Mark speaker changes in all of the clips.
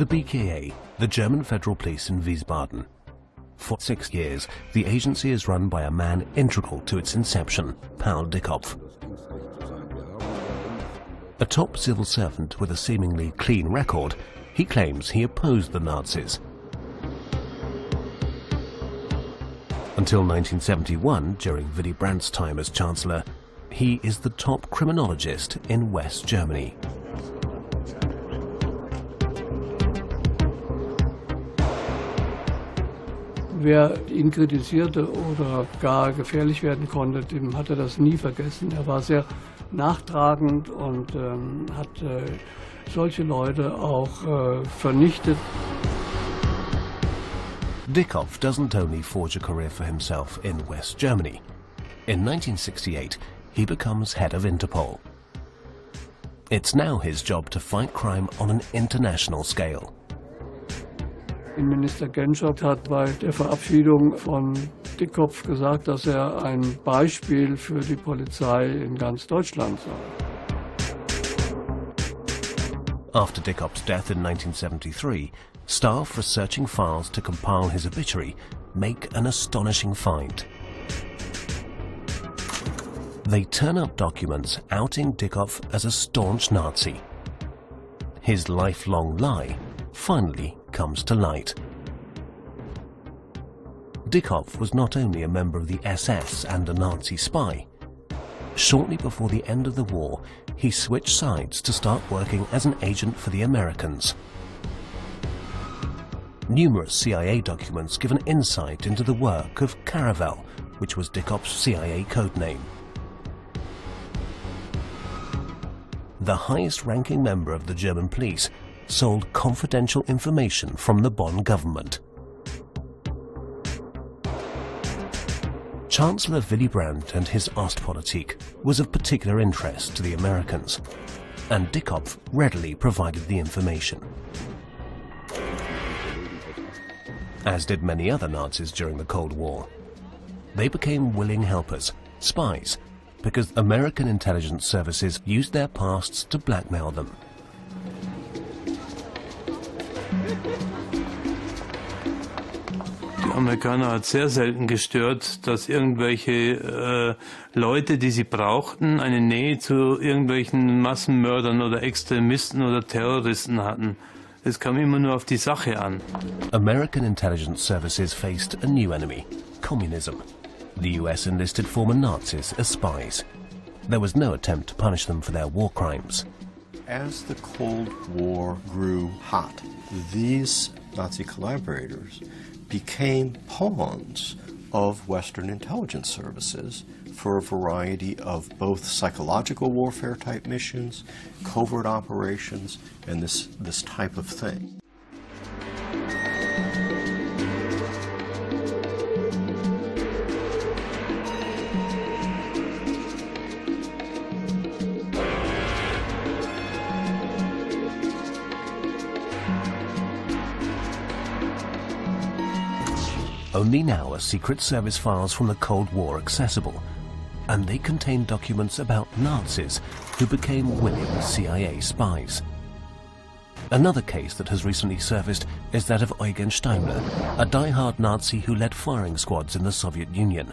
Speaker 1: The BKA, the German Federal Police in Wiesbaden. For 6 years, the agency is run by a man integral to its inception, Paul Dickhoff. A top civil servant with a seemingly clean record, he claims he opposed the Nazis. Until 1971, during Willy Brandt's time as Chancellor, he is the top criminologist in West Germany.
Speaker 2: Wer ihn kritisierte oder gar gefährlich werden konnte, dem hat er das nie vergessen. Er war sehr nachtragend und hat solche Leute auch vernichtet.
Speaker 1: Dickhoff doesn't only forge a career for himself in West Germany. In 1968, he becomes head of Interpol. It's now his job to fight crime on an international scale.
Speaker 2: Innenminister Genscher hat bei der Verabschiedung von Dickhoff gesagt, dass er ein Beispiel für die Polizei in ganz Deutschland sei.
Speaker 1: After Dickhoff's death in 1973, staff researching files to compile his obituary make an astonishing find. They turn up documents outing Dickhoff as a staunch Nazi. His lifelong lie finally comes to light. Dickhoff was not only a member of the SS and a Nazi spy. Shortly before the end of the war, he switched sides to start working as an agent for the Americans. Numerous CIA documents give an insight into the work of Caravel, which was Dickhoff's CIA codename. The highest-ranking member of the German police sold confidential information from the Bonn government. Chancellor Willy Brandt and his Ostpolitik was of particular interest to the Americans, and Dickhoff readily provided the information. As did many other Nazis during the Cold War. They became willing helpers, spies, because American intelligence services used their pasts to blackmail them.
Speaker 3: Die Amerikaner hat sehr selten gestört, dass irgendwelche Leute, die sie brauchten, eine Nähe zu irgendwelchen Massenmördern oder Extremisten oder Terroristen hatten. Es kam immer nur auf die Sache an.
Speaker 1: American intelligence services faced a new enemy, communism. The US enlisted former Nazis as spies. There was no attempt to punish them for their war crimes.
Speaker 4: As the Cold War grew hot, these Nazi collaborators became pawns of Western intelligence services for a variety of both psychological warfare type missions, covert operations, and this type of thing.
Speaker 1: Only now are Secret Service files from the Cold War accessible, and they contain documents about Nazis who became willing CIA spies. Another case that has recently surfaced is that of Eugen Steimler, a die-hard Nazi who led firing squads in the Soviet Union.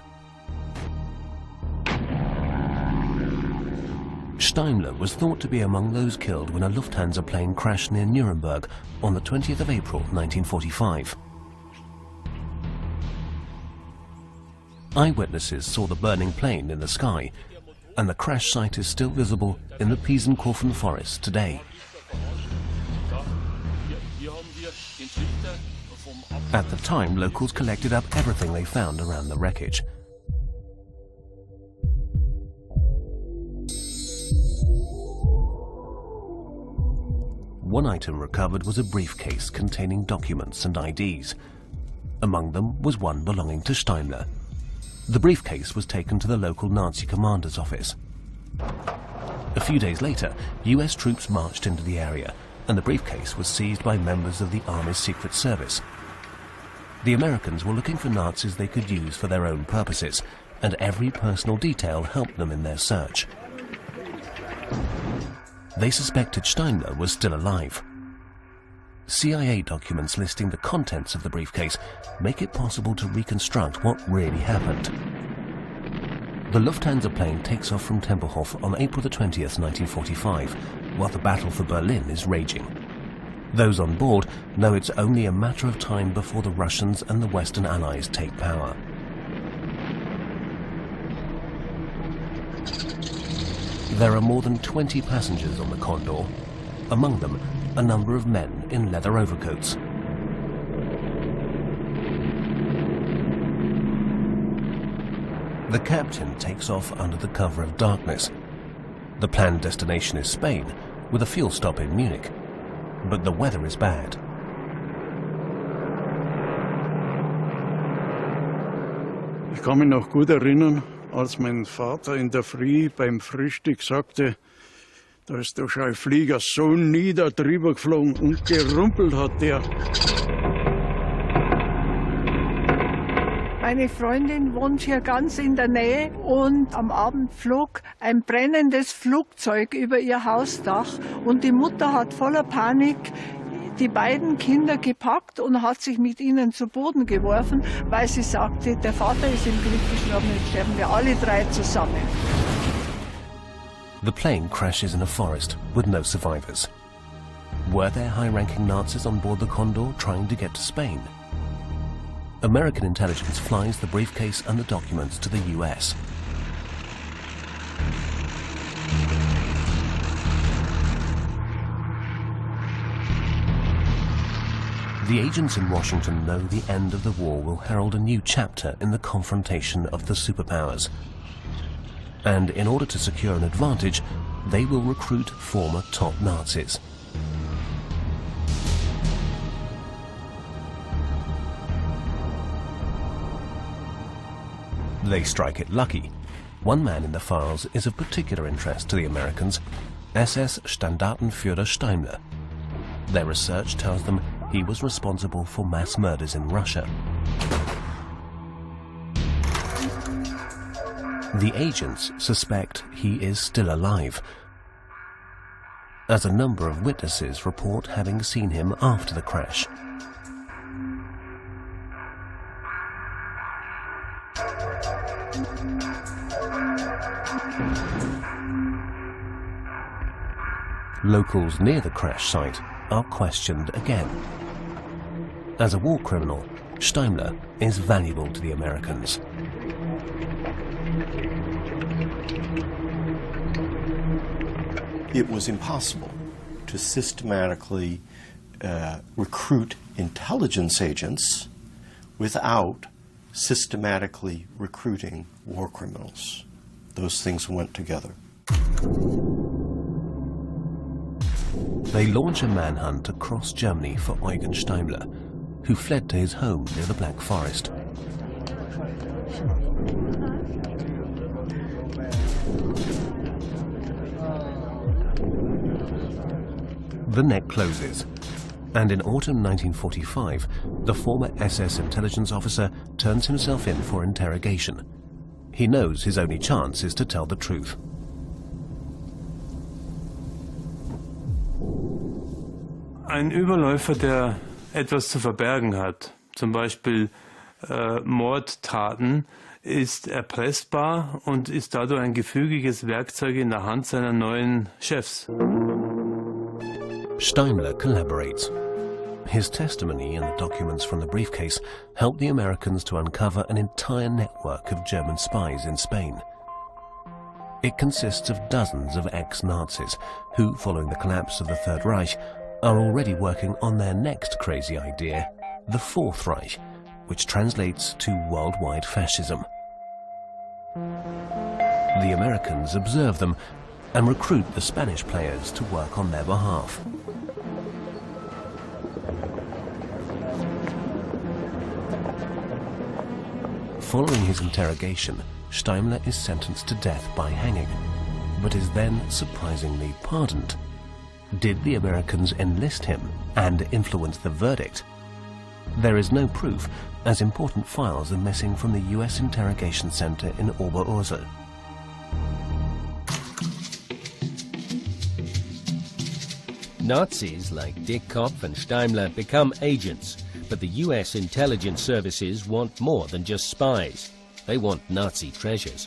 Speaker 1: Steimler was thought to be among those killed when a Lufthansa plane crashed near Nuremberg on the 20th of April 1945. Eyewitnesses saw the burning plane in the sky, and the crash site is still visible in the Piesenkorfen forest today. At the time, locals collected up everything they found around the wreckage. One item recovered was a briefcase containing documents and IDs. Among them was one belonging to Steimler. The briefcase was taken to the local Nazi commander's office. A few days later, US troops marched into the area, and the briefcase was seized by members of the Army's Secret Service. The Americans were looking for Nazis they could use for their own purposes, and every personal detail helped them in their search. They suspected Steimler was still alive. CIA documents listing the contents of the briefcase make it possible to reconstruct what really happened. The Lufthansa plane takes off from Tempelhof on April the 20th, 1945, while the battle for Berlin is raging. Those on board know it's only a matter of time before the Russians and the Western Allies take power. There are more than 20 passengers on the Condor, among them a number of men in leather overcoats. The captain takes off under the cover of darkness. The planned destination is Spain, with a fuel stop in Munich. But the weather is bad.
Speaker 5: Ich kann mich noch gut erinnern, als mein Vater in der Früh beim Frühstück sagte, da ist der Flieger so nieder drüber geflogen und gerumpelt hat der.
Speaker 6: Meine Freundin wohnt hier ganz in der Nähe und am Abend flog ein brennendes Flugzeug über ihr Hausdach und die Mutter hat voller Panik die beiden Kinder gepackt und hat sich mit ihnen zu Boden geworfen, weil sie sagte, der Vater ist im Krieg gestorben, jetzt sterben wir alle drei zusammen.
Speaker 1: The plane crashes in a forest with no survivors. Were there high-ranking Nazis on board the Condor trying to get to Spain? American intelligence flies the briefcase and the documents to the US. The agents in Washington know the end of the war will herald a new chapter in the confrontation of the superpowers. And in order to secure an advantage, they will recruit former top Nazis. They strike it lucky. One man in the files is of particular interest to the Americans, SS Standartenführer Steimler. Their research tells them he was responsible for mass murders in Russia. The agents suspect he is still alive, as a number of witnesses report having seen him after the crash. Locals near the crash site are questioned again. As a war criminal, Steimler is valuable to the Americans.
Speaker 4: It was impossible to systematically recruit intelligence agents without systematically recruiting war criminals. Those things went together.
Speaker 1: They launch a manhunt across Germany for Eugen Steimler, who fled to his home near the Black Forest. The net closes, and in autumn 1945, the former SS intelligence officer turns himself in for interrogation. He knows his only chance is to tell the truth.
Speaker 3: Ein Überläufer, der etwas zu verbergen hat, zum Beispiel Mordtaten, ist erpressbar und ist dadurch ein gefügiges Werkzeug in der Hand seiner neuen Chefs.
Speaker 1: Steimler collaborates. His testimony and the documents from the briefcase help the Americans to uncover an entire network of German spies in Spain. It consists of dozens of ex-Nazis who, following the collapse of the Third Reich, are already working on their next crazy idea, the Fourth Reich, which translates to worldwide fascism. The Americans observe them and recruit the Spanish players to work on their behalf. Following his interrogation, Steimler is sentenced to death by hanging, but is then surprisingly pardoned. Did the Americans enlist him and influence the verdict? There is no proof, as important files are missing from the US interrogation center in Oberursel.
Speaker 7: Nazis like Dick Kopf and Steimler become agents, but the US intelligence services want more than just spies. They want Nazi treasures.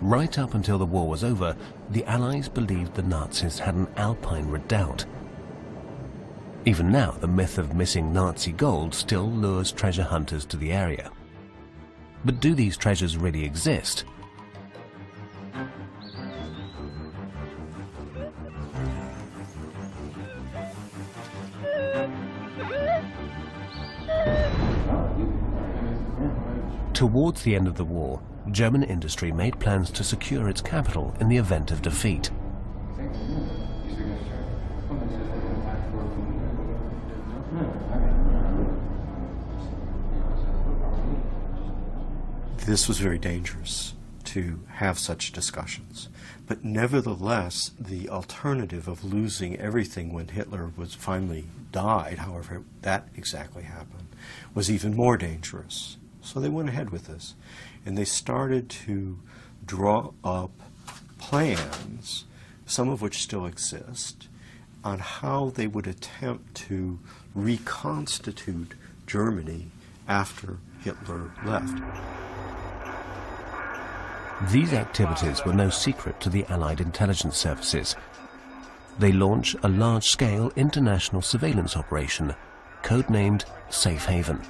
Speaker 1: Right up until the war was over, the Allies believed the Nazis had an Alpine redoubt. Even now, the myth of missing Nazi gold still lures treasure hunters to the area. But do these treasures really exist? Towards the end of the war, German industry made plans to secure its capital in the event of defeat.
Speaker 4: This was very dangerous to have such discussions. But nevertheless, the alternative of losing everything when Hitler was finally died, however that exactly happened, was even more dangerous. So they went ahead with this. And they started to draw up plans, some of which still exist, on how they would attempt to reconstitute Germany after Hitler left.
Speaker 1: These activities were no secret to the Allied intelligence services. They launched a large-scale international surveillance operation, codenamed Safe Haven.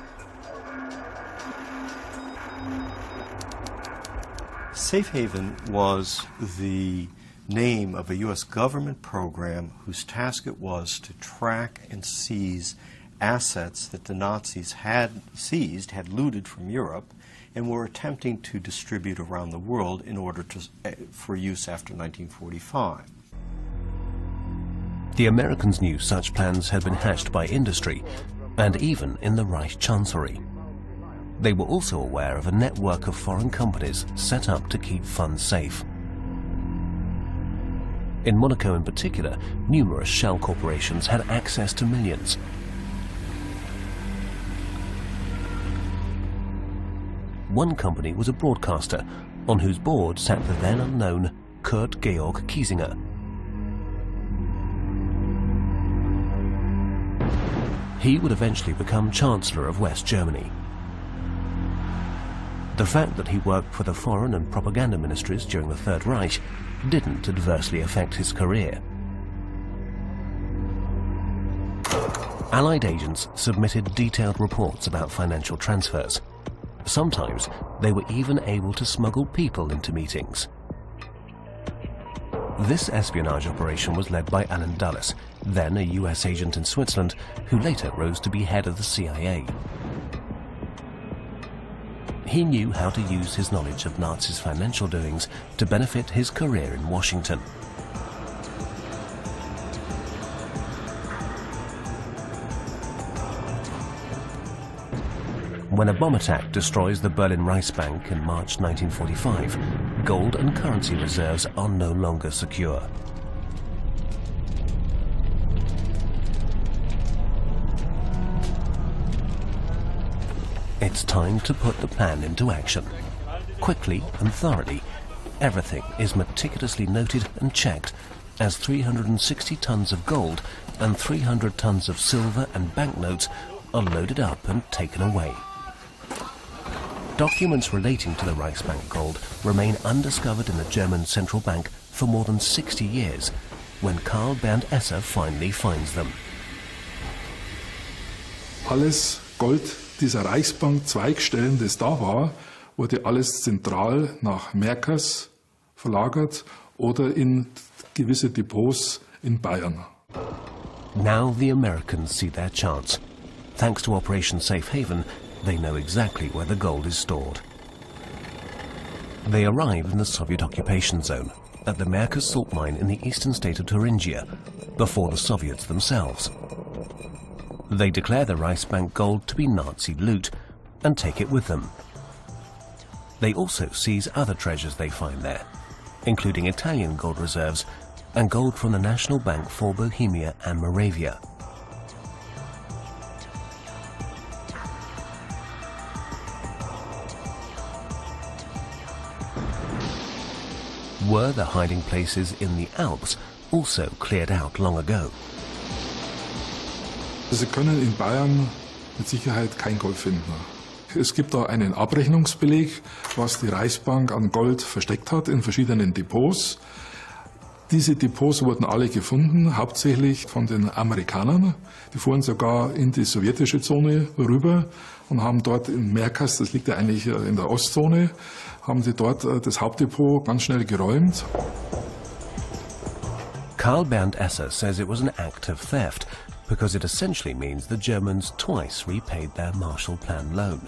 Speaker 4: Safe Haven was the name of a U.S. government program whose task it was to track and seize assets that the Nazis had seized, had looted from Europe, and were attempting to distribute around the world in order to, for use after 1945.
Speaker 1: The Americans knew such plans had been hatched by industry, and even in the Reich Chancellery. They were also aware of a network of foreign companies set up to keep funds safe. In Monaco in particular, numerous shell corporations had access to millions. One company was a broadcaster, on whose board sat the then unknown Kurt Georg Kiesinger. He would eventually become Chancellor of West Germany. The fact that he worked for the foreign and propaganda ministries during the Third Reich didn't adversely affect his career. Allied agents submitted detailed reports about financial transfers. Sometimes they were even able to smuggle people into meetings. This espionage operation was led by Alan Dulles, then a US agent in Switzerland, who later rose to be head of the CIA. He knew how to use his knowledge of Nazis' financial doings to benefit his career in Washington. When a bomb attack destroys the Berlin Reichsbank in March 1945, gold and currency reserves are no longer secure. It's time to put the plan into action. Quickly and thoroughly, everything is meticulously noted and checked as 360 tons of gold and 300 tons of silver and banknotes are loaded up and taken away. Documents relating to the Reichsbank gold remain undiscovered in the German central bank for more than 60 years, when Karl Bernd Esser finally finds them.
Speaker 8: Alles Gold dieser Reichsbank-Zweigstellen, das da war, wurde alles zentral nach Merkers verlagert oder in gewisse Depots in Bayern.
Speaker 1: Now the Americans see their chance. Thanks to Operation Safe Haven, they know exactly where the gold is stored. They arrive in the Soviet occupation zone, at the Merkers salt mine in the eastern state of Thuringia, before the Soviets themselves. They declare the Reichsbank gold to be Nazi loot and take it with them. They also seize other treasures they find there, including Italian gold reserves and gold from the National Bank for Bohemia and Moravia. Were the hiding places in the Alps also cleared out long ago?
Speaker 8: Sie können in Bayern mit Sicherheit kein Gold finden. Es gibt da einen Abrechnungsbeleg, was die Reichsbank an Gold versteckt hat in verschiedenen Depots. Diese Depots wurden alle gefunden, hauptsächlich von den Amerikanern. Die fuhren sogar in die sowjetische Zone rüber und haben dort in Merkas, das liegt ja eigentlich in der Ostzone, haben sie dort das Hauptdepot ganz schnell geräumt.
Speaker 1: Karl Bernd Esser says it was an act of theft because it essentially means the Germans twice repaid their Marshall Plan loan,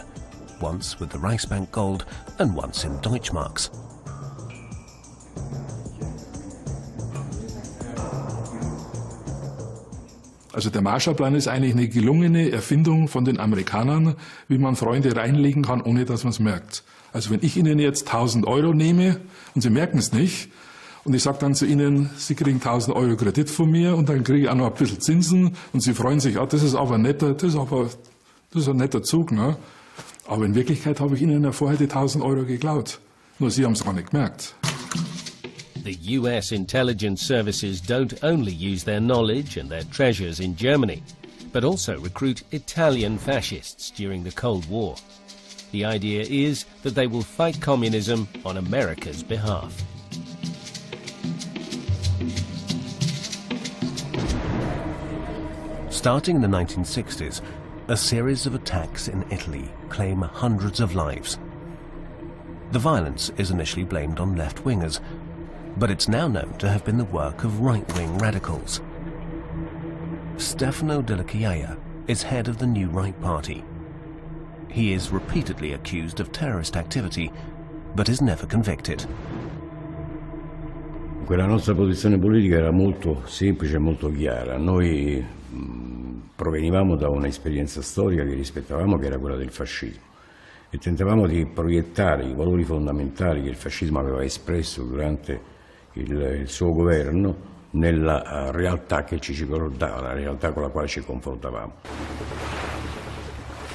Speaker 1: once with the Reichsbank gold and once in Deutschmarks.
Speaker 8: Also der Marshallplan ist eigentlich eine gelungene Erfindung von den Amerikanern, wie man Freunde reinlegen kann, ohne dass man es merkt. Also wenn ich Ihnen jetzt 1.000 Euro nehme und Sie merken es nicht, und ich sage dann zu Ihnen, Sie kriegen 1.000 Euro Kredit von mir und dann kriege ich auch noch ein bisschen Zinsen und Sie freuen sich, das ist aber netter, das ist ein netter Zug, ne? Aber in Wirklichkeit habe ich Ihnen ja vorher die 1.000 Euro geklaut. Nur Sie haben es gar nicht gemerkt.
Speaker 7: The US intelligence services don't only use their knowledge and their treasures in Germany, but also recruit Italian fascists during the Cold War. The idea is that they will fight communism on America's behalf.
Speaker 1: Starting in the 1960s, a series of attacks in Italy claim hundreds of lives. The violence is initially blamed on left-wingers, but it's now known to have been the work of right-wing radicals. Stefano Della Chiaia is head of the New Right Party. He is repeatedly accused of terrorist activity, but is never convicted.
Speaker 9: Quella nostra posizione politica era molto semplice e molto chiara. Noi provenivamo da un'esperienza storica che rispettavamo, che era quella del fascismo, e tentavamo di proiettare i valori fondamentali che il fascismo aveva espresso durante il suo governo nella realtà che ci circondava, la realtà con la quale ci confrontavamo.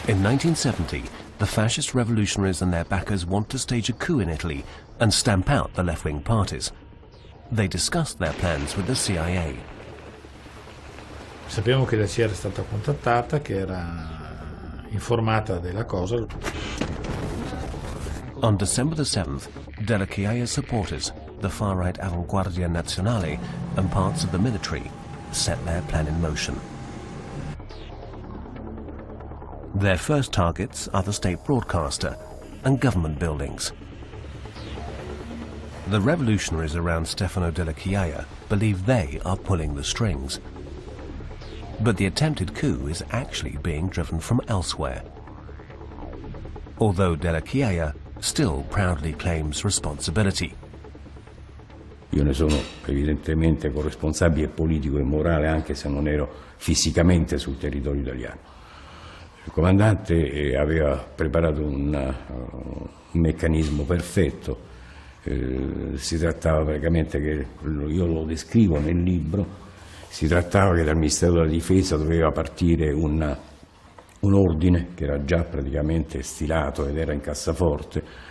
Speaker 1: In 1970, the fascist revolutionaries and their backers want to stage a coup in Italy and stamp out the left-wing parties. They discussed their plans with the CIA.
Speaker 10: Sappiamo che la CIA era stata contattata, che era informata della cosa.
Speaker 1: On December the 7th, Della Chiaia's supporters, the far-right Avanguardia Nazionale and parts of the military, set their plan in motion. Their first targets are the state broadcaster and government buildings. The revolutionaries around Stefano Della Chiaia believe they are pulling the strings. But the attempted coup is actually being driven from elsewhere. Although Della Chiaia still proudly claims responsibility.
Speaker 9: Io ne sono evidentemente corresponsabile politico e morale, anche se non ero fisicamente sul territorio italiano. Il comandante aveva preparato un meccanismo perfetto. Si trattava praticamente, che io lo descrivo nel libro, si trattava che dal Ministero della Difesa doveva partire un ordine che era già praticamente stilato ed era in cassaforte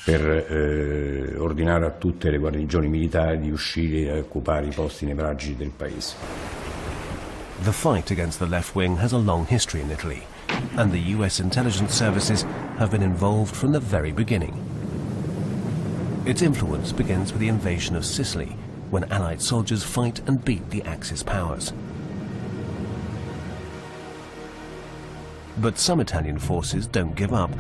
Speaker 9: per ordinare a tutte le guarnigioni militari di uscire e occupare i posti nevralgici del paese.
Speaker 1: The fight against the left wing has a long history in Italy, and the US intelligence services have been involved from the very beginning. Its influence begins with the invasion of Sicily, when Allied soldiers fight and beat the Axis powers. But some Italian forces don't give up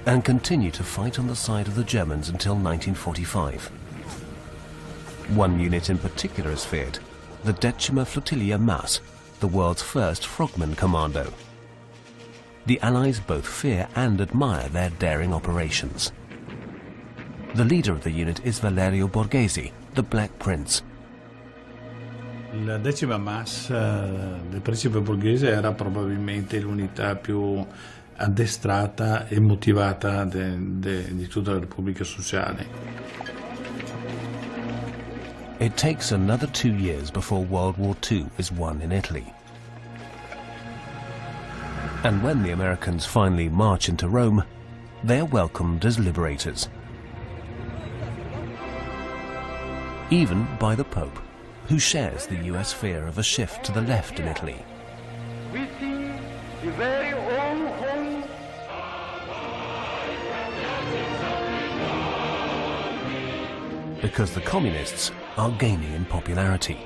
Speaker 1: and continue to fight on the side of the Germans until 1945. One unit in particular is feared, the Decima Flotilla Mass, the world's first frogman commando. The Allies both fear and admire their daring operations. The leader of the unit is Valerio Borghese, the Black Prince.
Speaker 10: La decima Mass del principe Borghese era probabilmente l'unità più addestrata e motivata di tutta la Repubblica Sociale.
Speaker 1: It takes another 2 years before World War II is won in Italy. And when the Americans finally march into Rome, they are welcomed as liberators. even by the Pope, who shares the US fear of a shift to the left in Italy.
Speaker 11: We see the very own home.
Speaker 1: Because the communists are gaining in popularity.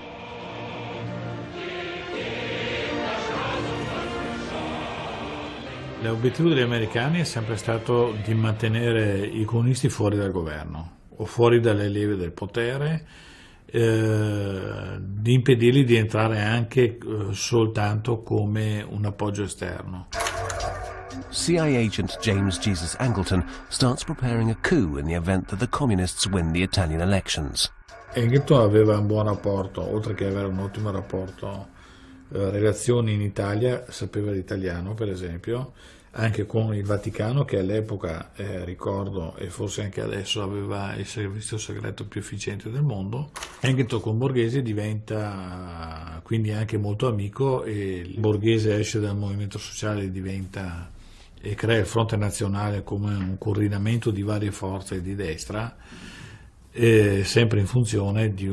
Speaker 10: L'obiettivo degli americani è sempre stato di mantenere i comunisti fuori dal governo o fuori dalle leve del potere, di impedirgli di entrare anche soltanto come un appoggio esterno.
Speaker 1: CIA agent James Jesus Angleton starts preparing a coup in the event that the communists win the Italian elections.
Speaker 10: Angleton aveva un buon rapporto, oltre che avere un ottimo rapporto, relazioni in Italia, sapeva l'italiano per esempio, anche con il Vaticano che all'epoca, ricordo, e forse anche adesso aveva il servizio segreto più efficiente del mondo. Angleton con Borghese diventa quindi anche molto amico e Borghese esce dal movimento sociale e crea il Fronte Nazionale come un coordinamento di varie forze di destra, sempre in funzione di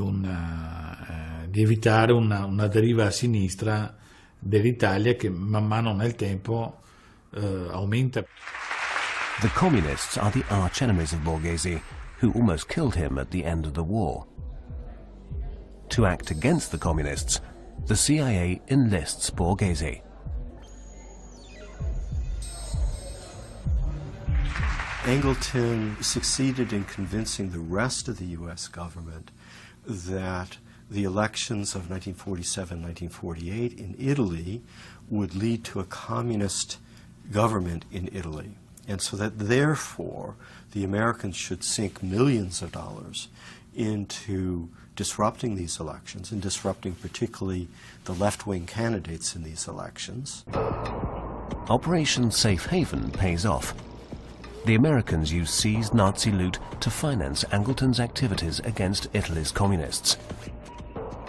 Speaker 10: evitare una deriva a sinistra dell'Italia che man mano nel tempo aumenta.
Speaker 1: The communists are the arch enemies of Borghese, who almost killed him at the end of the war. To act against the communists, the CIA enlists Borghese.
Speaker 4: Angleton succeeded in convincing the rest of the U.S. government that the elections of 1947-1948 in Italy would lead to a communist government in Italy, and so that therefore the Americans should sink millions of dollars into disrupting these elections and disrupting particularly the left-wing candidates in these elections.
Speaker 1: Operation Safe Haven pays off. The Americans use seized Nazi loot to finance Angleton's activities against Italy's communists.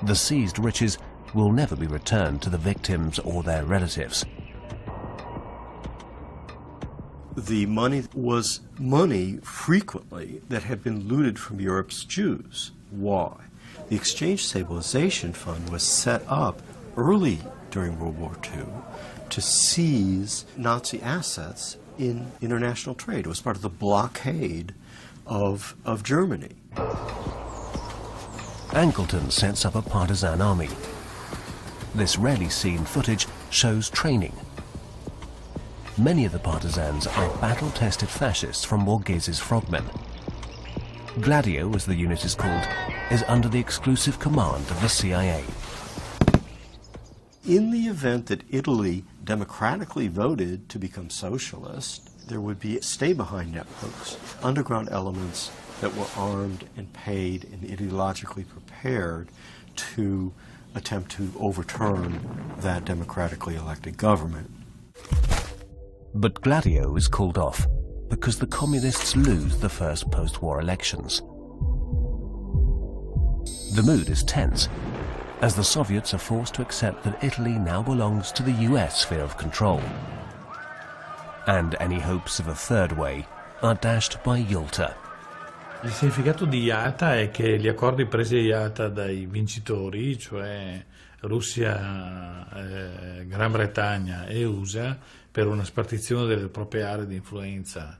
Speaker 1: The seized riches will never be returned to the victims or their relatives.
Speaker 4: The money was money frequently that had been looted from Europe's Jews. Why? The Exchange Stabilization Fund was set up early during World War II to seize Nazi assets in international trade. It was part of the blockade of Germany.
Speaker 1: Angleton sets up a partisan army. This rarely seen footage shows training. Many of the partisans are battle-tested fascists from Borghese's frogmen. Gladio, as the unit is called, is under the exclusive command of the CIA.
Speaker 4: In the event that Italy democratically voted to become socialist, there would be stay-behind networks, underground elements that were armed and paid and ideologically prepared to attempt to overturn that democratically elected government.
Speaker 1: But Gladio is called off because the communists lose the first post-war elections. The mood is tense, as the Soviets are forced to accept that Italy now belongs to the US sphere of control. And any hopes of a third way are dashed by Yalta.
Speaker 10: Il significato di Yalta è che gli accordi presi a Yalta dai vincitori, cioè Russia, Gran Bretagna e USA, per una spartizione delle proprie aree di influenza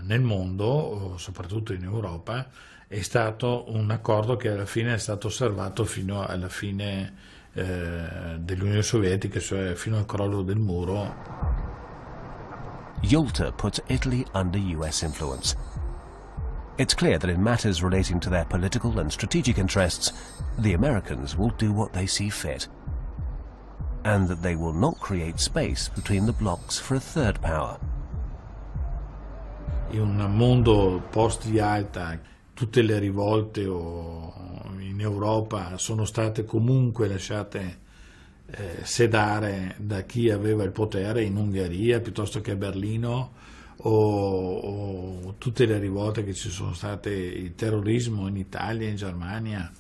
Speaker 10: nel mondo, soprattutto in Europa, è stato un accordo che alla fine è stato osservato fino alla fine dell'Unione Sovietica, cioè fino al crollo del muro.
Speaker 1: Yalta puts Italy under US influence. It's clear that in matters relating to their political and strategic interests, the Americans will do what they see fit, and that they will not create space between the blocs for a third power.
Speaker 10: In un mondo post-Yalta, tutte le rivolte in Europa sono state comunque lasciate sedare da chi aveva il potere in Ungheria piuttosto che a Berlino, o tutte le rivolte che ci sono state, il terrorismo in Italia, in Germania,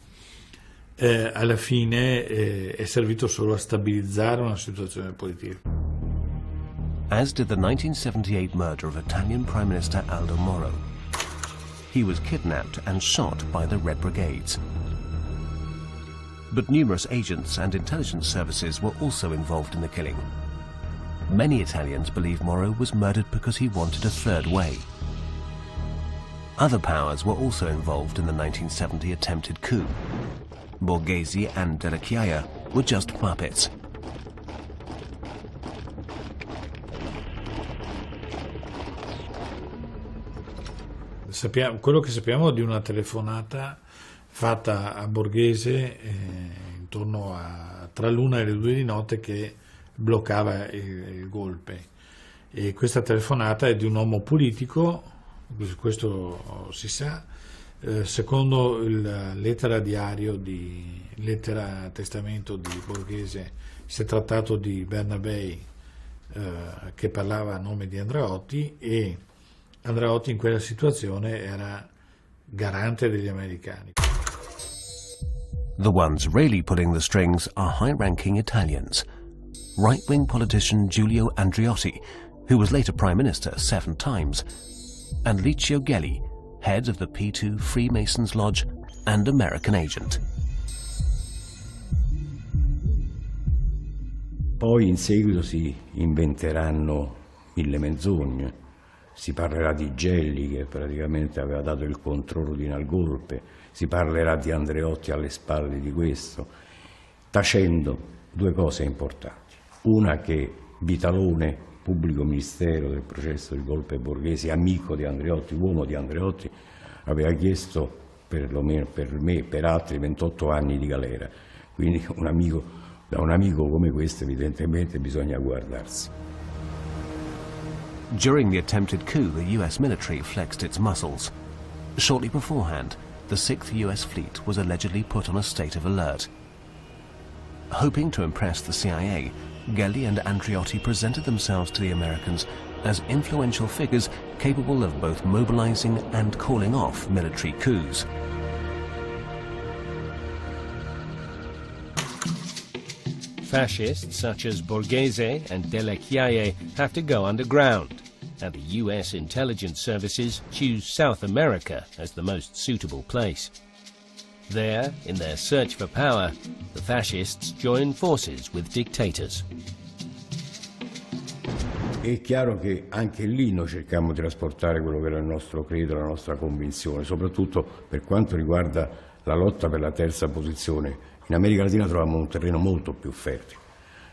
Speaker 10: alla fine è servito solo a stabilizzare una situazione politica.
Speaker 1: As did the 1978 murder of Italian Prime Minister Aldo Moro. he was kidnapped and shot by the Red Brigades. But numerous agents and intelligence services were also involved in the killing. Many Italians believe Moro was murdered because he wanted a third way. Other powers were also involved in the 1970 attempted coup. Borghese and Della Chiaia were just puppets.
Speaker 10: Quello che sappiamo di una telefonata fatta a Borghese intorno tra l'1 e le 2 di notte che bloccava il golpe. E questa telefonata è di un uomo politico, questo si sa, secondo il lettera testamento di Borghese, si è trattato di Bernabei che parlava a nome di Andreotti, e Andreotti in quella situazione era garante degli americani.
Speaker 1: The ones really pulling the strings are high-ranking Italians. Right-wing politician Giulio Andreotti, who was later Prime Minister 7 times, and Licio Gelli, head of the P2 Freemasons Lodge and American agent.
Speaker 9: Poi in seguito si inventeranno 1000 menzogne. Si parlerà di Gelli, che praticamente aveva dato il contrordine al golpe, si parlerà di Andreotti alle spalle di questo, tacendo 2 cose importanti. Una, che Vitalone, pubblico ministero del processo del golpe Borghese, amico di Andreotti, uomo di Andreotti, aveva chiesto perlomeno per me, per altri, 28 anni di galera. Quindi da un amico come questo evidentemente bisogna guardarsi.
Speaker 1: During the attempted coup, the US military flexed its muscles. Shortly beforehand, the 6th US Fleet was allegedly put on a state of alert. Hoping to impress the CIA, Gelli and Andreotti presented themselves to the Americans as influential figures capable of both mobilizing and calling off military coups.
Speaker 7: Fascists such as Borghese and Della Chiaia have to go underground, and the US intelligence services choose South America as the most suitable place. There, in their search for power, the fascists join forces with dictators.
Speaker 9: È chiaro che anche lì noi cerchiamo di trasportare quello che era il nostro credo, la nostra convinzione, soprattutto per quanto riguarda la lotta per la terza posizione. In America Latina troviamo un terreno molto più fertile.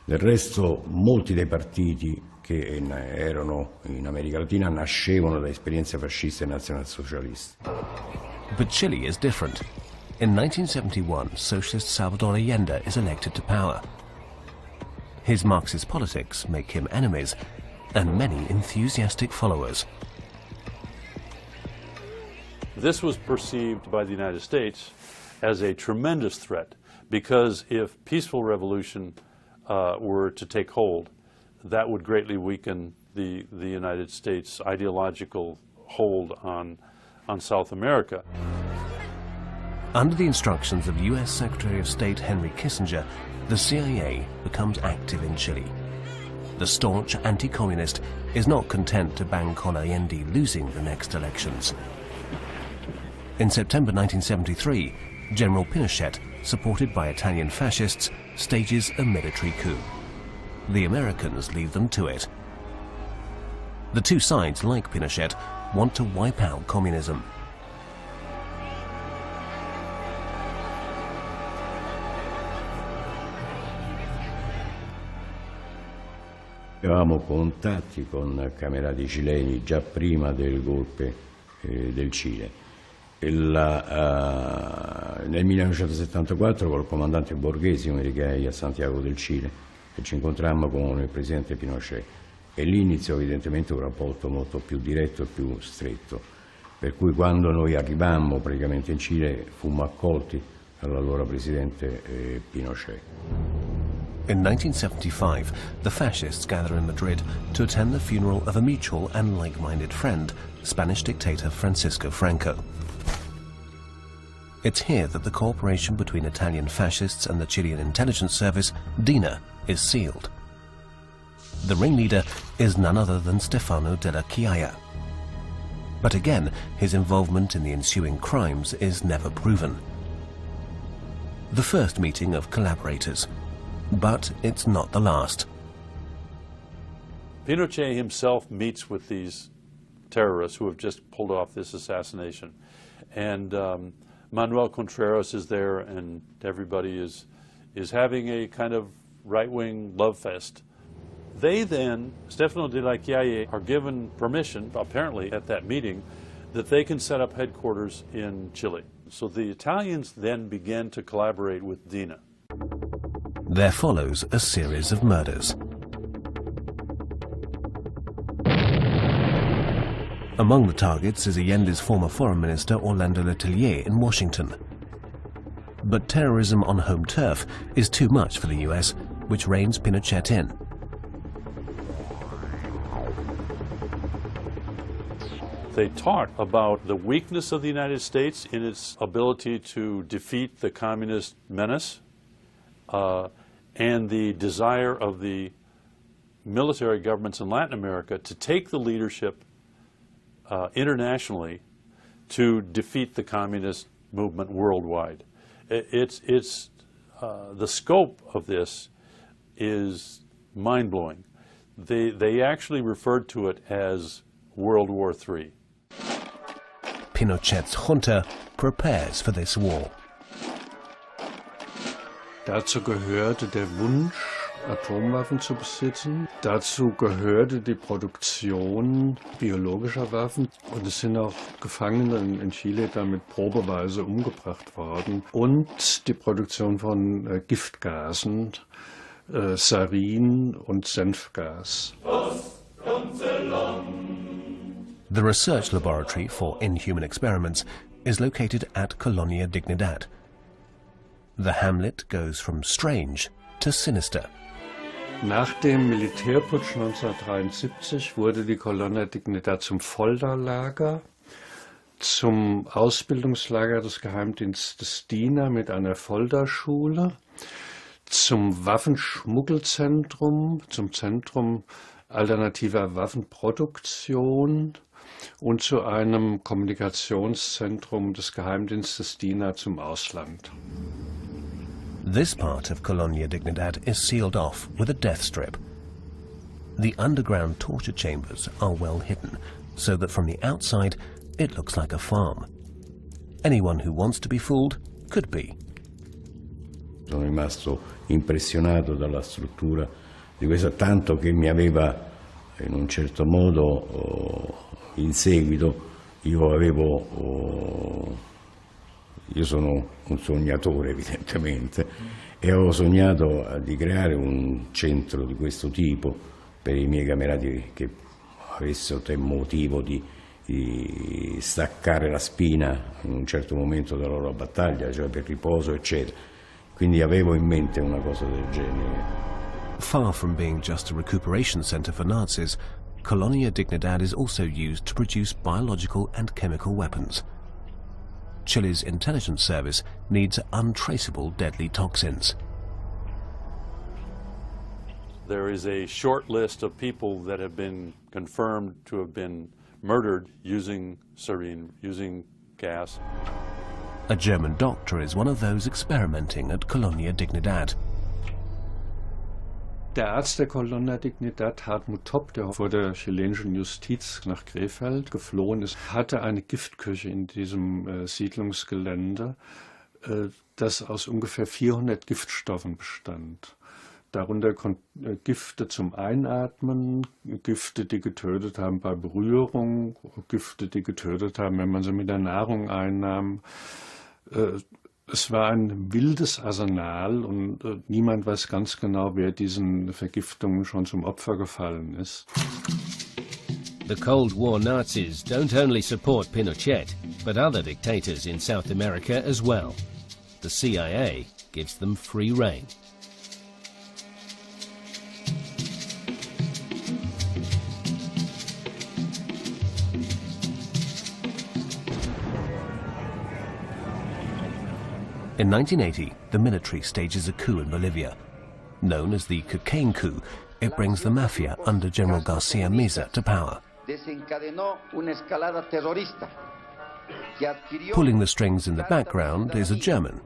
Speaker 9: Del resto molti dei partiti che erano in America Latina nascevano da esperienze fasciste e nazionalsocialiste.
Speaker 1: But Chile is different. In 1971, socialist Salvador Allende is elected to power. His Marxist politics make him enemies and many enthusiastic followers.
Speaker 12: This was perceived by the United States as a tremendous threat, because if peaceful revolution were to take hold, that would greatly weaken the United States' ideological hold on South America.
Speaker 1: Under the instructions of US Secretary of State Henry Kissinger, the CIA becomes active in Chile. The staunch anti-communist is not content to bank on Allende losing the next elections. In September 1973, General Pinochet, supported by Italian fascists, stages a military coup. The Americans lead them to it. The two sides, like Pinochet, want to wipe out communism.
Speaker 9: Avevamo contatti con camerati cileni già prima del golpe del Cile. Nel 1974 col comandante Borghese mi recai a Santiago del Cile e ci incontrammo con il presidente Pinochet, e lì iniziò evidentemente un rapporto molto più diretto e più stretto, per cui quando noi arrivammo praticamente in Cile fummo accolti dall'allora presidente Pinochet.
Speaker 1: In 1975, the fascists gather in Madrid to attend the funeral of a mutual and like-minded friend, Spanish dictator Francisco Franco. It's here that the cooperation between Italian fascists and the Chilean intelligence service, DINA, is sealed. The ringleader is none other than Stefano Della Chiaia. But again, his involvement in the ensuing crimes is never proven. The first meeting of collaborators, but it's not the last.
Speaker 12: Pinochet himself meets with these terrorists who have just pulled off this assassination. And Manuel Contreras is there, and everybody is having a kind of right-wing love fest. They then, Stefano de la Chiaie, are given permission, apparently at that meeting, that they can set up headquarters in Chile. So the Italians then began to collaborate with Dina.
Speaker 1: There follows a series of murders. Among the targets is Allende's former foreign minister Orlando Letelier in Washington. But terrorism on home turf is too much for the US, which reins Pinochet in.
Speaker 12: They talk about the weakness of the United States in its ability to defeat the communist menace and the desire of the military governments in Latin America to take the leadership internationally to defeat the communist movement worldwide. The scope of this is mind-blowing. They actually referred to it as World War III.
Speaker 1: Pinochet's junta prepares for this war.
Speaker 5: Dazu gehörte der Wunsch, Atomwaffen zu besitzen. Dazu gehörte die Produktion biologischer Waffen. Und es sind auch Gefangene in Chile damit probeweise umgebracht worden. Und die Produktion von Giftgasen, Sarin und Senfgas.
Speaker 1: The research laboratory for inhuman experiments is located at Colonia Dignidad. The hamlet goes from strange to sinister.
Speaker 5: Nach dem Militärputsch 1973 wurde die Colonia Dignidad zum Folterlager, zum Ausbildungslager des Geheimdienstes DINA mit einer Folterschule, zum Waffenschmuggelzentrum, zum Zentrum alternativer Waffenproduktion und zu einem Kommunikationszentrum des Geheimdienstes DINA zum Ausland.
Speaker 1: This part of Colonia Dignidad is sealed off with a death strip. The underground torture chambers are well hidden, so that from the outside it looks like a farm. Anyone who wants to be fooled could be.
Speaker 9: Sono rimasto impressionato dalla struttura di questo, tanto che mi aveva in un certo modo in seguito io sono un sognatore evidentemente e avevo sognato di creare un centro di questo tipo per i miei camerati che avessero motivo di staccare la spina in un certo momento della loro battaglia, cioè per riposo eccetera. Quindi avevo in mente una cosa del genere.
Speaker 1: Far from being just a recuperation center for Nazis, Colonia Dignidad is also used to produce biological and chemical weapons. Chile's intelligence service needs untraceable deadly toxins.
Speaker 12: There is a short list of people that have been confirmed to have been murdered using sarin, using gas.
Speaker 1: A German doctor is one of those experimenting at Colonia Dignidad.
Speaker 5: Der Arzt der Colonia Dignidad, Hartmut Topp, der vor der chilenischen Justiz nach Krefeld geflohen ist, hatte eine Giftküche in diesem Siedlungsgelände, das aus ungefähr 400 Giftstoffen bestand. Darunter Gifte zum Einatmen, Gifte, die getötet haben bei Berührung, Gifte, die getötet haben, wenn man sie mit der Nahrung einnahm. Es war ein wildes Arsenal und niemand weiß ganz genau, wer diesen Vergiftungen schon zum Opfer gefallen ist.
Speaker 7: The Cold War Nazis don't only support Pinochet, but other dictators in South America as well. The CIA gives them free rein.
Speaker 1: In 1980, the military stages a coup in Bolivia. Known as the Cocaine Coup, it brings the mafia under General Garcia Meza to power.
Speaker 13: desencadenó una escalada terrorista que adquirió...
Speaker 1: Pulling the strings in the background is a German,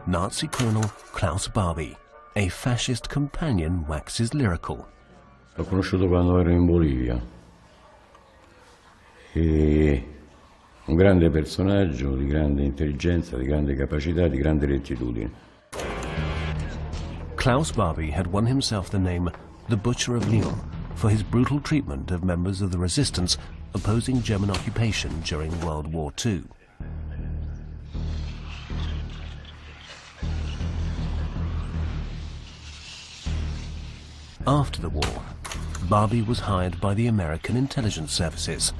Speaker 1: Nazi Colonel Klaus Barbie. A fascist companion waxes lyrical.
Speaker 9: L'ho conosciuto quando ero in Bolivia. Un grande personaggio, di grande intelligenza, di grande capacità, di grande rettitudine.
Speaker 1: Klaus Barbie had won himself the name the Butcher of Lyon for his brutal treatment of members of the resistance opposing German occupation during World War II. After the war, Barbie was hired by the American intelligence services.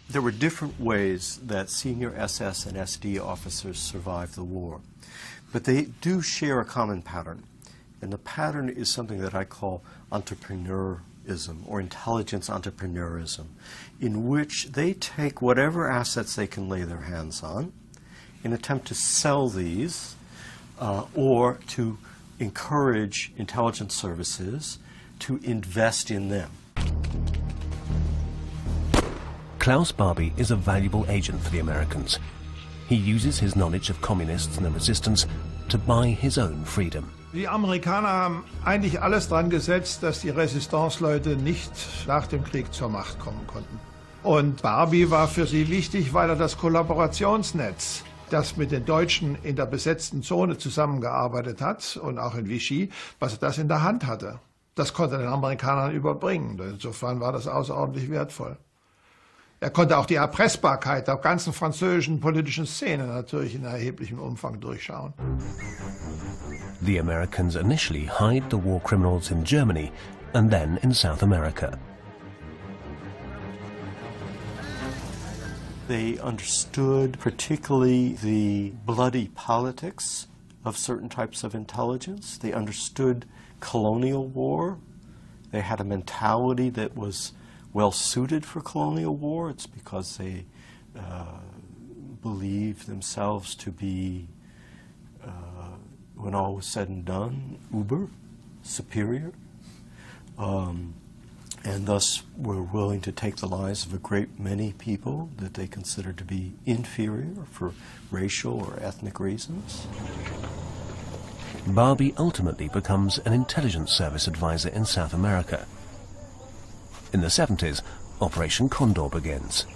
Speaker 4: There were different ways that senior SS and SD officers survived the war, but they do share a common pattern, and the pattern is something that I call entrepreneurism or intelligence entrepreneurism, in which they take whatever assets they can lay their hands on and attempt to sell these or to encourage intelligence services to invest in them.
Speaker 1: Klaus Barbie is a valuable agent for the Americans. He uses his knowledge of communists and the resistance to buy his own freedom.
Speaker 14: Die Amerikaner haben eigentlich alles dran gesetzt, dass die Resistance-Leute nicht nach dem Krieg zur Macht kommen konnten. Und Barbie war für sie wichtig, weil er das Kollaborationsnetz, das mit den Deutschen in der besetzten Zone zusammengearbeitet hat und auch in Vichy, was er das in der Hand hatte. Das konnte er den Amerikanern überbringen. Insofern war das außerordentlich wertvoll. Er konnte auch die Erpressbarkeit der ganzen französischen politischen Szene natürlich in erheblichem Umfang durchschauen.
Speaker 1: The Americans initially hid the war criminals in Germany and then in South America.
Speaker 4: They understood particularly the bloody politics of certain types of intelligence. They understood colonial war. They had a mentality that was well suited for colonial war. It's because they believed themselves to be, when all was said and done, uber, superior. And thus were willing to take the lives of a great many people that they considered to be inferior for racial or ethnic reasons.
Speaker 1: Barbie ultimately becomes an intelligence service advisor in South America. In the 70s, Operation Condor begins.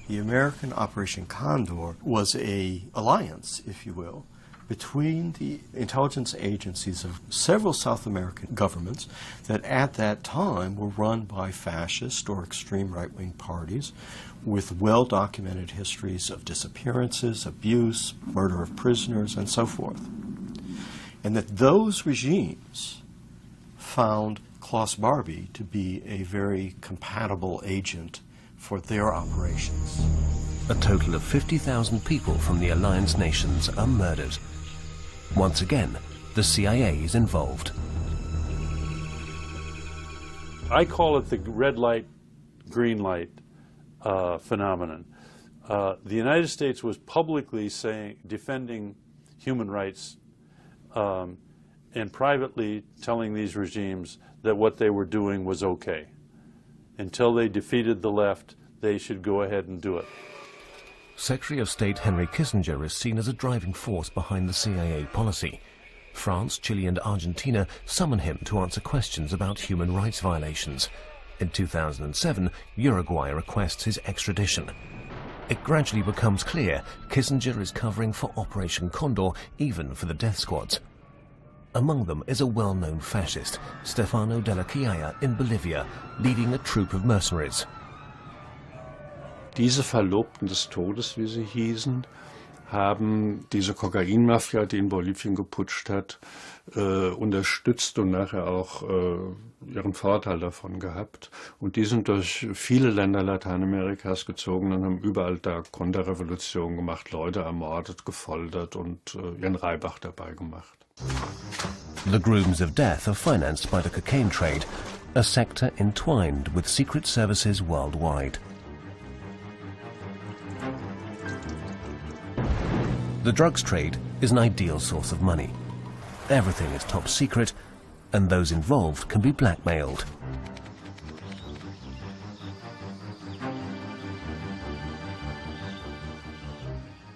Speaker 4: The American Operation Condor was an alliance, if you will, between the intelligence agencies of several South American governments that at that time were run by fascist or extreme right-wing parties with well-documented histories of disappearances, abuse, murder of prisoners, and so forth. And that those regimes found Klaus Barbie to be a very compatible agent for their operations.
Speaker 1: A total of 50,000 people from the alliance nations are murdered. Once again, the CIA is involved.
Speaker 12: I call it the red light, green light phenomenon. The United States was publicly defending human rights and privately telling these regimes that what they were doing was okay. Until they defeated the left, they should go ahead and do it.
Speaker 1: Secretary of State Henry Kissinger is seen as a driving force behind the CIA policy. France, Chile and Argentina summon him to answer questions about human rights violations. In 2007, Uruguay requests his extradition. It gradually becomes clear Kissinger is covering for Operation Condor, even for the death squads. Among them is a well-known fascist, Stefano Della Chiaia in Bolivia, leading a troop of mercenaries.
Speaker 5: Diese Verlobten des Todes, wie sie hießen, haben diese Kokainmafia, die in Bolivien geputscht hat, unterstützt und nachher auch ihren Vorteil davon gehabt. Und die sind durch viele Länder Lateinamerikas gezogen und haben überall da Konterrevolution gemacht, Leute ermordet, gefoltert und ihren Reibach dabei gemacht.
Speaker 1: The Grooms of Death are financed by the cocaine trade, a sector entwined with secret services worldwide. The drugs trade is an ideal source of money. Everything is top secret, and those involved can be blackmailed.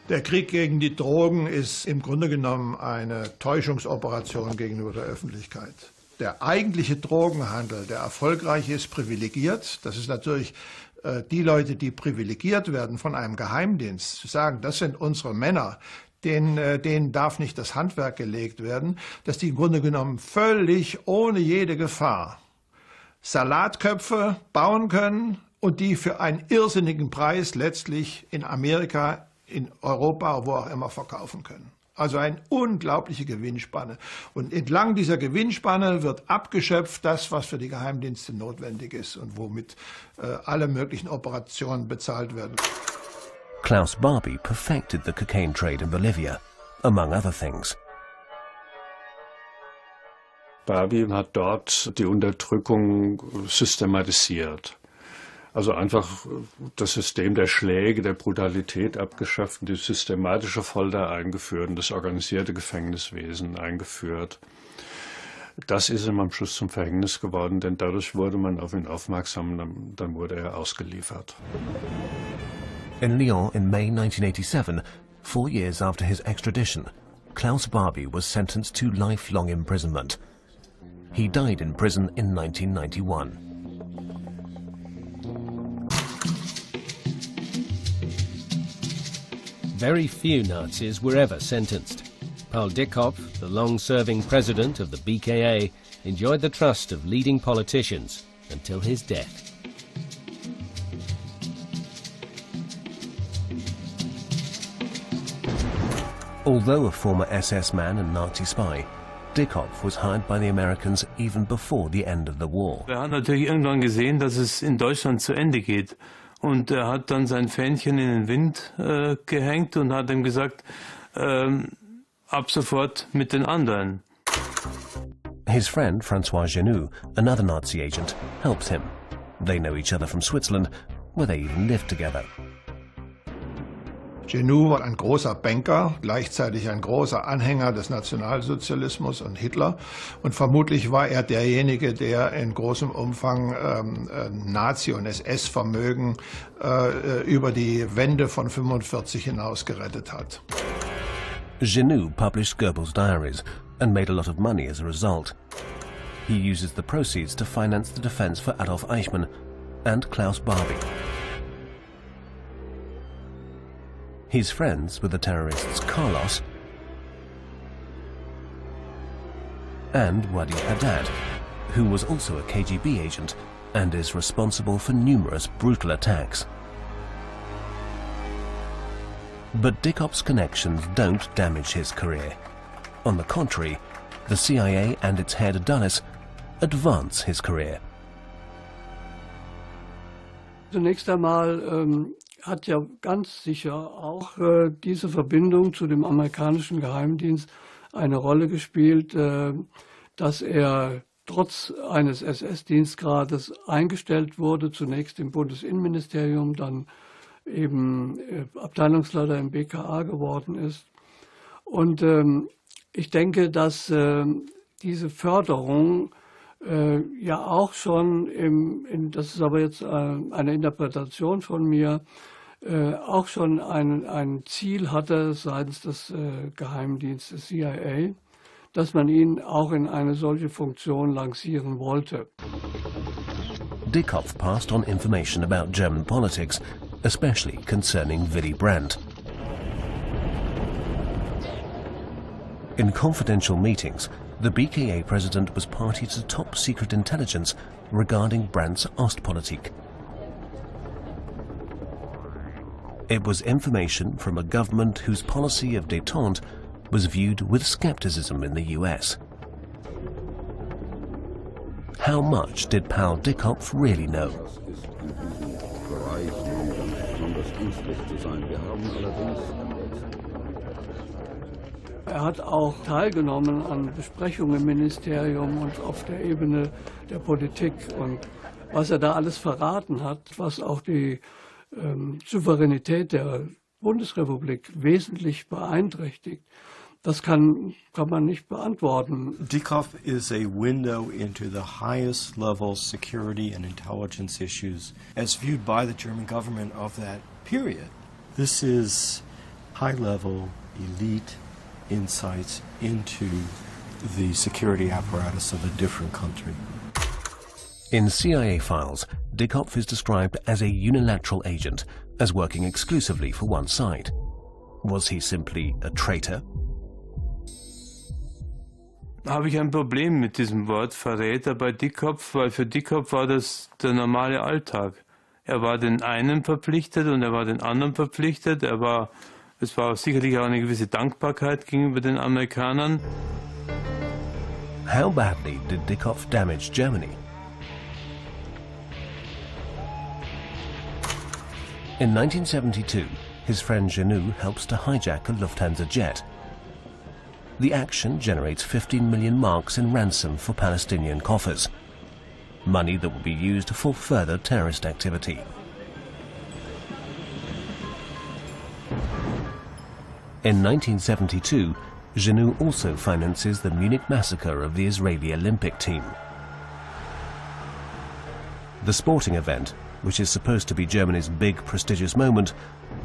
Speaker 14: Der Krieg gegen die Drogen ist im Grunde genommen eine Täuschungsoperation gegenüber der Öffentlichkeit. Der eigentliche Drogenhandel, der erfolgreich ist, privilegiert. Das ist natürlich die Leute, die privilegiert werden von einem Geheimdienst, zu sagen, das sind unsere Männer, denen darf nicht das Handwerk gelegt werden, dass die im Grunde genommen völlig ohne jede Gefahr Salatköpfe bauen können und die für einen irrsinnigen Preis letztlich in Amerika, in Europa, wo auch immer verkaufen können. Also eine unglaubliche Gewinnspanne. Und entlang dieser Gewinnspanne wird abgeschöpft das, was für die Geheimdienste notwendig ist und womit alle möglichen Operationen bezahlt werden.
Speaker 1: Klaus Barbie perfected the cocaine trade in Bolivia, among other things.
Speaker 15: Barbie hat dort die Unterdrückung systematisiert. Also einfach das System der Schläge, der Brutalität abgeschafft und die systematische Folter eingeführt und das organisierte Gefängniswesen eingeführt. Das ist ihm am Schluss zum Verhängnis geworden, denn dadurch wurde man auf ihn aufmerksam, dann wurde er ausgeliefert.
Speaker 1: In Lyon in May 1987, 4 years after his extradition, Klaus Barbie was sentenced to lifelong imprisonment. He died in prison in 1991.
Speaker 7: Very few Nazis were ever sentenced. Paul Dickhoff, the long-serving president of the BKA, enjoyed the trust of leading politicians until his death.
Speaker 1: Although a former SS man and Nazi spy, Dickhoff was hired by the Americans even before the end of the war.
Speaker 3: Er hat natürlich irgendwann gesehen, dass es in Deutschland zu Ende geht. Und er hat dann sein Fähnchen in den Wind gehängt und hat ihm gesagt, ab sofort mit den anderen.
Speaker 1: His friend François Genoux, another Nazi agent, helps him. They know each other from Switzerland, where they even lived together.
Speaker 14: Genoux war ein großer Banker, gleichzeitig ein großer Anhänger des Nationalsozialismus und Hitler. Und vermutlich war er derjenige, der in großem Umfang Nazi- und SS-Vermögen über die Wende von 1945 hinaus gerettet hat.
Speaker 1: Genoux published Goebbels' diaries and made a lot of money as a result. He uses the proceeds to finance the defense for Adolf Eichmann and Klaus Barbie. He's friends with the terrorists Carlos and Wadi Haddad, who was also a KGB agent and is responsible for numerous brutal attacks. But Dickhoff's connections don't damage his career. On the contrary, the CIA and its head Dulles advance his career.
Speaker 2: Zunächst einmal hat ja ganz sicher auch diese Verbindung zu dem amerikanischen Geheimdienst eine Rolle gespielt, dass er trotz eines SS-Dienstgrades eingestellt wurde, zunächst im Bundesinnenministerium, dann eben Abteilungsleiter im BKA geworden ist. Und ich denke, dass diese Förderung ja auch schon, das ist aber jetzt eine Interpretation von mir, auch schon ein Ziel hatte seitens des Geheimdienstes CIA, dass man ihn auch in eine solche Funktion lancieren wollte.
Speaker 1: Dickhoff passed on information about German politics, especially concerning Willy Brandt. In confidential meetings, the BKA president was party to top-secret intelligence regarding Brandt's Ostpolitik. It was information from a government whose policy of détente was viewed with skepticism in the US. How much did Paul Dickhoff really know?
Speaker 2: Er hat auch teilgenommen an Besprechungen im Ministerium und auf der Ebene der Politik. Und was er da alles verraten hat, was auch die Souveränität der Bundesrepublik wesentlich beeinträchtigt, das kann man nicht beantworten.
Speaker 4: Dickhoff is a window into the highest level security and intelligence issues as viewed by the German government of that period. This is high-level, elite insights into the security apparatus of a different country.
Speaker 1: In CIA files, Dickoff is described as a unilateral agent, as working exclusively for one side. Was he simply a traitor?
Speaker 3: Habe ich ein Problem mit diesem Wort Verräter bei Dickoff, weil für Dickoff war das der normale Alltag. Er war den einen verpflichtet und er war den anderen verpflichtet. Es war sicherlich auch eine gewisse Dankbarkeit gegenüber den Amerikanern.
Speaker 1: How badly did Dickoff damage Germany? In 1972, his friend Genoux helps to hijack a Lufthansa jet. The action generates 15 million marks in ransom for Palestinian coffers, money that will be used for further terrorist activity. In 1972, Genoux also finances the Munich massacre of the Israeli Olympic team. The sporting event, which is supposed to be Germany's big prestigious moment,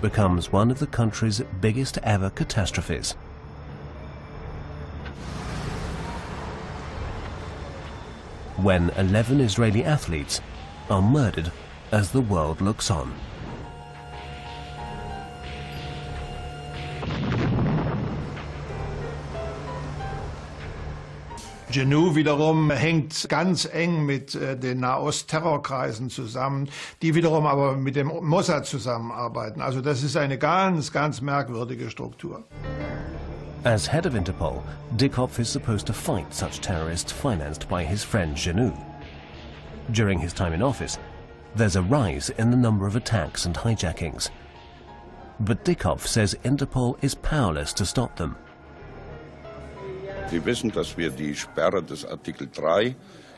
Speaker 1: becomes one of the country's biggest ever catastrophes. When 11 Israeli athletes are murdered as the world looks on.
Speaker 14: Genoux wiederum hängt ganz eng mit den Nahost-Terrorkreisen zusammen, die wiederum aber mit dem Mossad zusammenarbeiten. Also das ist eine ganz, ganz merkwürdige Struktur.
Speaker 1: As head of Interpol, Dickoff is supposed to fight such terrorists financed by his friend Genoux. During his time in office, there's a rise in the number of attacks and hijackings. But Dickoff says Interpol is powerless to stop them.
Speaker 16: Sie wissen, dass wir die Sperre des Artikel 3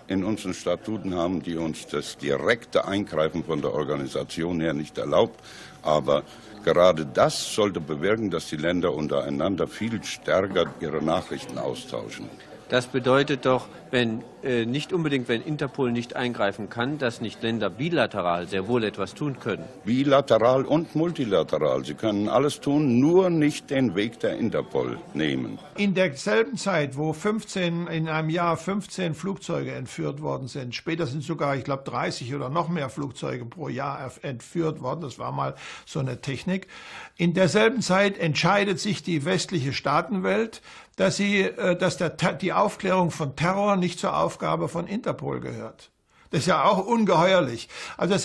Speaker 16: in unseren Statuten haben, die uns das direkte Eingreifen von der Organisation her nicht erlaubt. Aber gerade das sollte bewirken, dass die Länder untereinander viel stärker ihre Nachrichten austauschen.
Speaker 17: Das bedeutet doch, nicht unbedingt, wenn Interpol nicht eingreifen kann, dass nicht Länder bilateral sehr wohl etwas tun können.
Speaker 16: Bilateral und multilateral. Sie können alles tun, nur nicht den Weg der Interpol nehmen.
Speaker 14: In derselben Zeit, wo in einem Jahr 15 Flugzeuge entführt worden sind, später sind sogar, ich glaube, 30 oder noch mehr Flugzeuge pro Jahr entführt worden, das war mal so eine Technik. In derselben Zeit entscheidet sich die westliche Staatenwelt, dass die Aufklärung von Terror nicht zur Aufgabe von Interpol gehört. Das ist ja auch ungeheuerlich. Also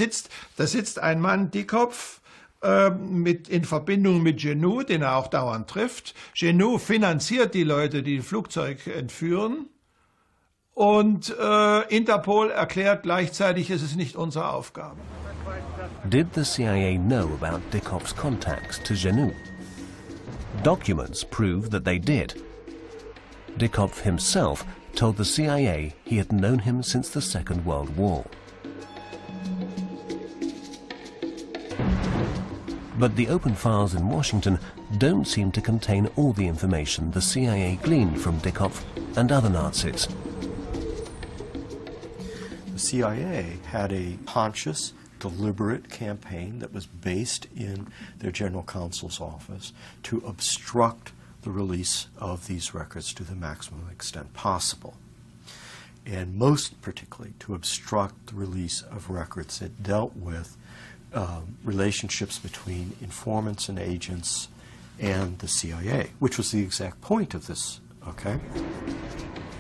Speaker 14: da sitzt ein Mann, Dickoff, in Verbindung mit Genoux, den er auch dauernd trifft. Genoux finanziert die Leute, die Flugzeug entführen. Und Interpol erklärt gleichzeitig, es ist nicht unsere Aufgabe.
Speaker 1: Did the CIA know about Dickoff's contacts to Genoux? Documents prove that they did. Dickoff himself told the CIA he had known him since the Second World War. But the open files in Washington don't seem to contain all the information the CIA gleaned from Dickoff and other Nazis.
Speaker 4: The CIA had a conscious, deliberate campaign that was based in their general counsel's office to obstruct the release of these records to the maximum extent possible. And most particularly to obstruct the release of records that dealt with relationships between informants and agents and the CIA, which was the exact point of this, okay?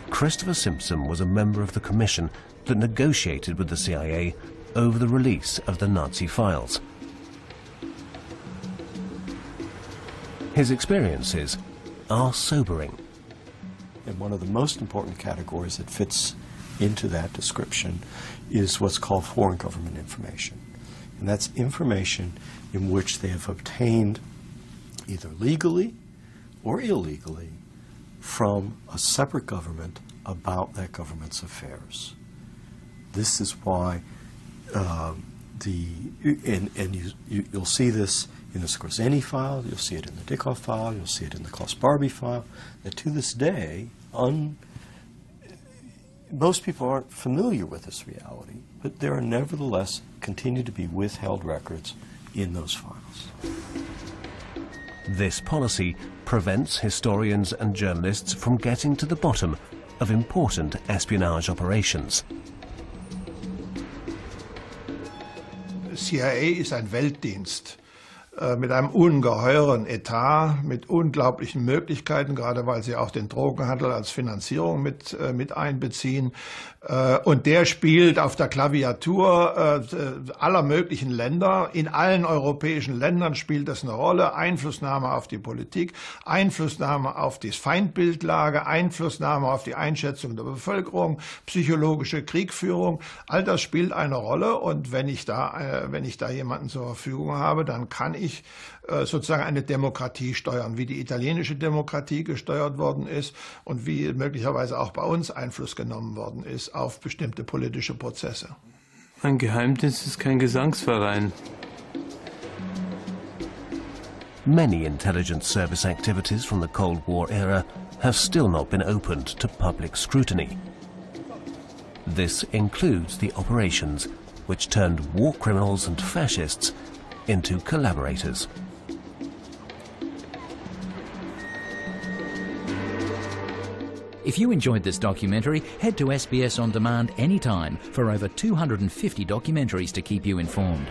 Speaker 1: Christopher Simpson was a member of the commission that negotiated with the CIA over the release of the Nazi files. His experiences are sobering.
Speaker 4: And one of the most important categories that fits into that description is what's called foreign government information. And that's information in which they have obtained either legally or illegally from a separate government about that government's affairs. This is why you'll see this in the Skorzeny file, you'll see it in the Dickoff file, you'll see it in the Klaus-Barbie file, that to this day, most people aren't familiar with this reality, but there are nevertheless continue to be withheld records in those files.
Speaker 1: This policy prevents historians and journalists from getting to the bottom of important espionage operations.
Speaker 14: CIA ist ein Weltdienst mit einem ungeheuren Etat, mit unglaublichen Möglichkeiten, gerade weil sie auch den Drogenhandel als Finanzierung mit einbeziehen. Und der spielt auf der Klaviatur aller möglichen Länder. In allen europäischen Ländern spielt das eine Rolle. Einflussnahme auf die Politik, Einflussnahme auf die Feindbildlage, Einflussnahme auf die Einschätzung der Bevölkerung, psychologische Kriegführung. All das spielt eine Rolle. Und wenn ich da jemanden zur Verfügung habe, dann kann ich sozusagen eine Demokratie steuern, wie die italienische Demokratie gesteuert worden ist und wie möglicherweise auch bei uns Einfluss genommen worden ist auf bestimmte politische Prozesse.
Speaker 3: Ein Geheimdienst ist kein Gesangsverein.
Speaker 1: Many intelligence service activities from the Cold War era have still not been opened to public scrutiny. This includes the operations which turned war criminals and fascists into collaborators.
Speaker 18: If you enjoyed this documentary, head to SBS On Demand anytime for over 250 documentaries to keep you informed.